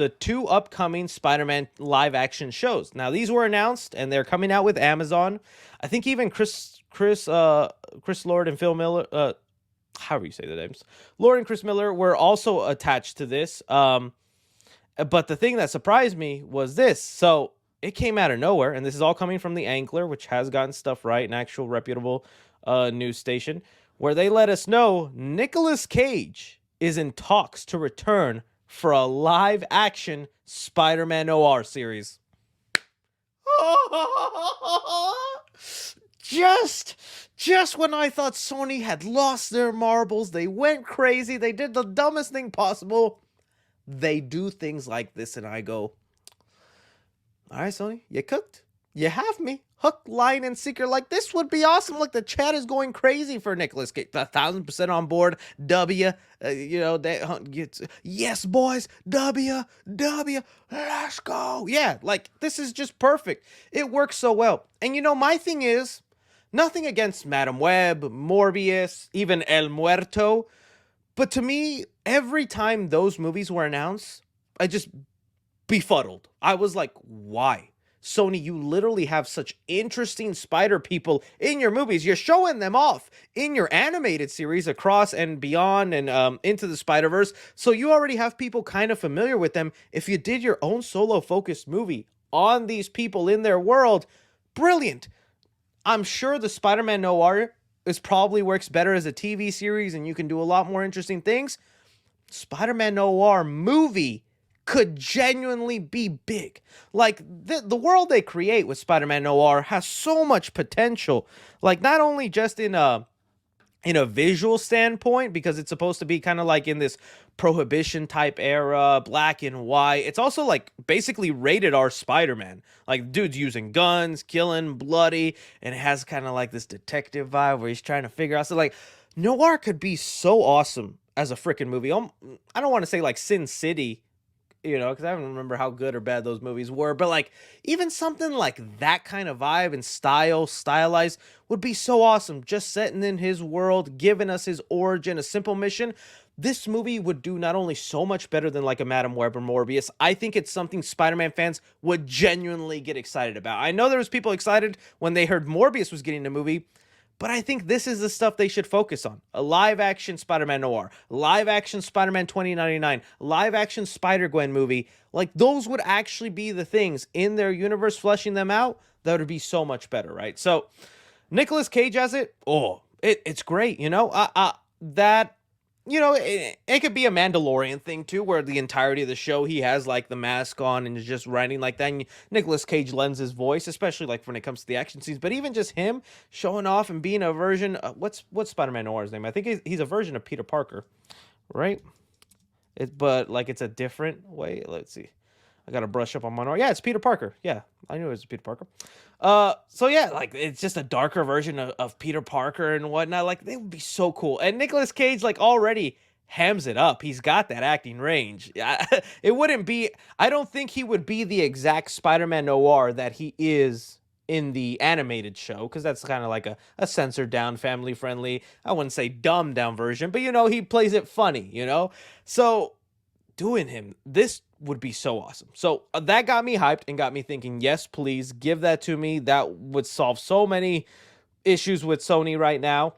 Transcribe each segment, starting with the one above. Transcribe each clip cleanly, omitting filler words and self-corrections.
the two upcoming Spider-Man live action shows. Now these were announced and they're coming out with Amazon. I think even Chris Lord and Phil Miller, however you say the names, Lord and Chris Miller were also attached to this. But the thing that surprised me was this. So it came out of nowhere, and this is all coming from the Ankler, which has gotten stuff right, an actual reputable news station, where they let us know Nicolas Cage is in talks to return for a live action Spider-Man Noir series. just just when I thought Sony had lost their marbles, they went crazy, they did the dumbest thing possible. They do things like this, and I go, all right, Sony, you cooked. You have me. Hook, line, and sinker. Like, this would be awesome. Like, the chat is going crazy for Nicolas Cage. 1,000% on board. W. Yes, boys. W. Let's go. Yeah, like, this is just perfect. It works so well. And, my thing is, nothing against Madam Web, Morbius, even El Muerto. But to me, every time those movies were announced, I just befuddled. I was like, why? Sony, you literally have such interesting spider people in your movies. You're showing them off in your animated series Across and Beyond and Into the Spider-Verse. So you already have people kind of familiar with them. If you did your own solo-focused movie on these people in their world, brilliant. I'm sure the Spider-Man Noir probably works better as a TV series and you can do a lot more interesting things. Spider-Man Noir movie could genuinely be big. Like, the world they create with Spider-Man Noir has so much potential. Like, not only just in a visual standpoint, because it's supposed to be kind of like in this prohibition type era, black and white. It's also like basically rated R Spider-Man. Like, dude's using guns, killing, bloody, and it has kind of like this detective vibe where he's trying to figure out. So like, Noir could be so awesome as a freaking movie. I don't want to say like Sin City, because I don't remember how good or bad those movies were, but like even something like that kind of vibe and stylized would be so awesome. Just setting in his world, giving us his origin, a simple mission. This movie would do not only so much better than like a Madam Web or Morbius, I think it's something Spider-Man fans would genuinely get excited about. I know there was people excited when they heard Morbius was getting a movie, but I think this is the stuff they should focus on. A live-action Spider-Man Noir, live-action Spider-Man 2099, live-action Spider-Gwen movie. Like, those would actually be the things in their universe, fleshing them out, that would be so much better, right? So, Nicolas Cage as it's great, that it could be a Mandalorian thing too, where the entirety of the show he has like the mask on and is just writing like that. And Nicolas Cage lends his voice, especially like when it comes to the action scenes. But even just him showing off and being a version. What's Spider-Man Noir's name? I think he's a version of Peter Parker, right? But like it's a different way. Let's see. I gotta brush up on my Noir. Yeah, it's Peter Parker. Yeah, I knew it was Peter Parker. So yeah, like it's just a darker version of Peter Parker and whatnot. Like they would be so cool. And Nicolas Cage like already hams it up. He's got that acting range. It wouldn't be. I don't think he would be the exact Spider-Man Noir that he is in the animated show, because that's kind of like a censored down, family friendly. I wouldn't say dumbed down version, but he plays it funny. So doing him, this would be so awesome. So that got me hyped and got me thinking, yes, please give that to me. That would solve so many issues with Sony right now.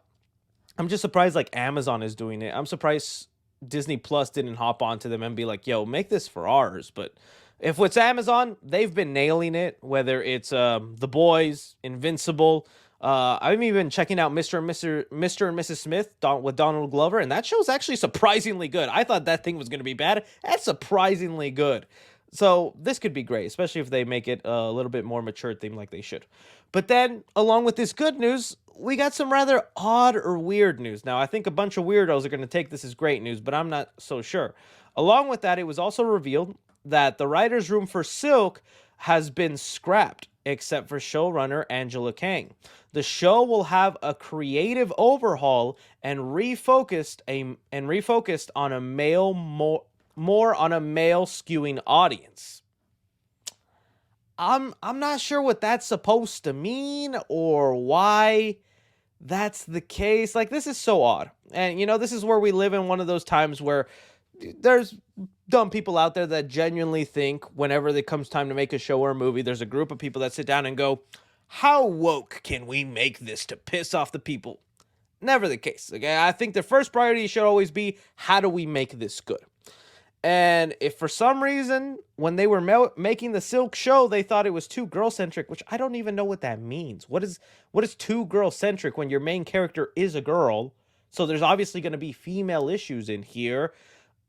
I'm just surprised like Amazon is doing it. I'm surprised Disney Plus didn't hop onto them and be like, yo, make this for ours. But if it's Amazon, they've been nailing it, whether it's The Boys, Invincible. I'm even checking out Mr. and Mrs. Smith with Donald Glover, and that show's actually surprisingly good. I thought that thing was going to be bad. That's surprisingly good. So this could be great, especially if they make it a little bit more mature theme like they should. But then, along with this good news, we got some rather odd or weird news. Now, I think a bunch of weirdos are going to take this as great news, but I'm not so sure. Along with that, it was also revealed that the writer's room for Silk has been scrapped, except for showrunner Angela Kang. The show will have a creative overhaul and refocused on a male more on a male skewing audience. I'm not sure what that's supposed to mean or why that's the case. Like, this is so odd. And this is where we live in one of those times where there's dumb people out there that genuinely think whenever it comes time to make a show or a movie, there's a group of people that sit down and go, how woke can we make this to piss off the people? Never the case. Okay, I think the first priority should always be, how do we make this good? And if for some reason, when they were making the Silk show, they thought it was too girl centric, which I don't even know what that means. What is too girl centric when your main character is a girl? So there's obviously going to be female issues in here.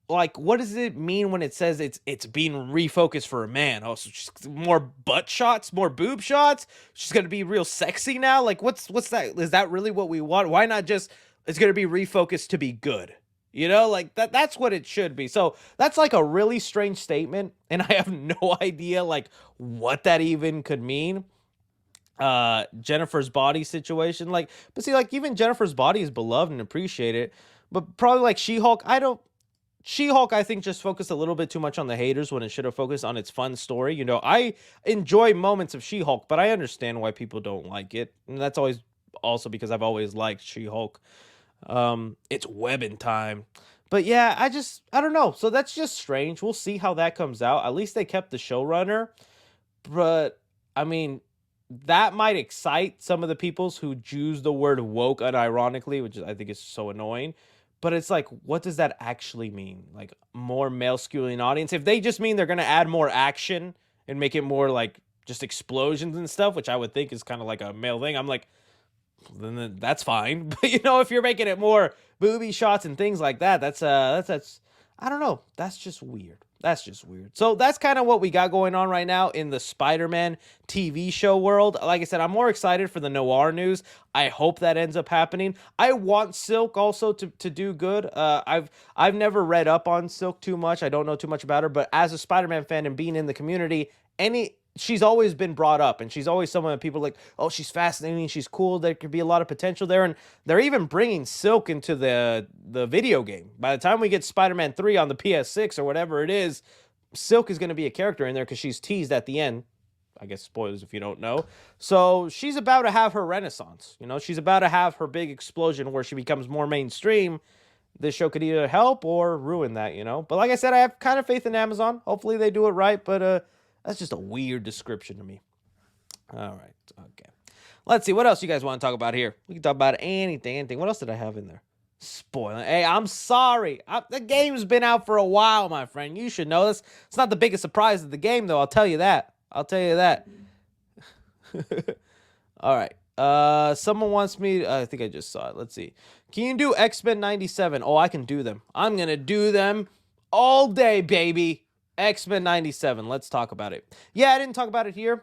Like, what does it mean when it says it's being refocused for a man? Oh, so just more butt shots, more boob shots. She's gonna be real sexy now. Like, what's that? Is that really what we want? Why not just it's gonna be refocused to be good? Like that's what it should be. So that's like a really strange statement, and I have no idea like what that even could mean. Jennifer's body situation, like, but see, like even Jennifer's body is beloved and appreciated, but probably like She-Hulk, I don't. She-Hulk, I think, just focused a little bit too much on the haters when it should have focused on its fun story. I enjoy moments of She-Hulk, but I understand why people don't like it. And that's always also because I've always liked She-Hulk. It's webbing time. But yeah, I don't know. So that's just strange. We'll see how that comes out. At least they kept the showrunner. But, I mean, that might excite some of the peoples who use the word woke unironically, which I think is so annoying. But it's like, what does that actually mean? Like, more male skewing audience? If they just mean they're going to add more action and make it more like just explosions and stuff, which I would think is kind of like a male thing, I'm like, then that's fine. But if you're making it more booby shots and things like that, that's I don't know. That's just weird. That's just weird. So that's kind of what we got going on right now in the Spider-Man TV show world. Like I said, I'm more excited for the Noir news. I hope that ends up happening. I want Silk also to do good. I've never read up on Silk too much. I don't know too much about her, but as a Spider-Man fan and being in the community, she's always been brought up, and she's always someone that people are like, oh, she's fascinating, she's cool, there could be a lot of potential there, and they're even bringing Silk into the video game. By the time we get Spider-Man 3 on the PS6 or whatever it is, Silk is going to be a character in there because she's teased at the end. I guess spoilers if you don't know. So she's about to have her renaissance. She's about to have her big explosion where she becomes more mainstream. This show could either help or ruin that, But like I said, I have kind of faith in Amazon. Hopefully they do it right, but that's just a weird description to me. All right. Okay. Let's see. What else you guys want to talk about here? We can talk about anything. What else did I have in there? Spoiling. Hey, I'm sorry. The game's been out for a while, my friend. You should know this. It's not the biggest surprise of the game, though. I'll tell you that. All right. Someone wants me. I think I just saw it. Let's see. Can you do X-Men 97? Oh, I can do them. I'm going to do them all day, baby. X-Men 97. Let's talk about it. Yeah, I didn't talk about it here.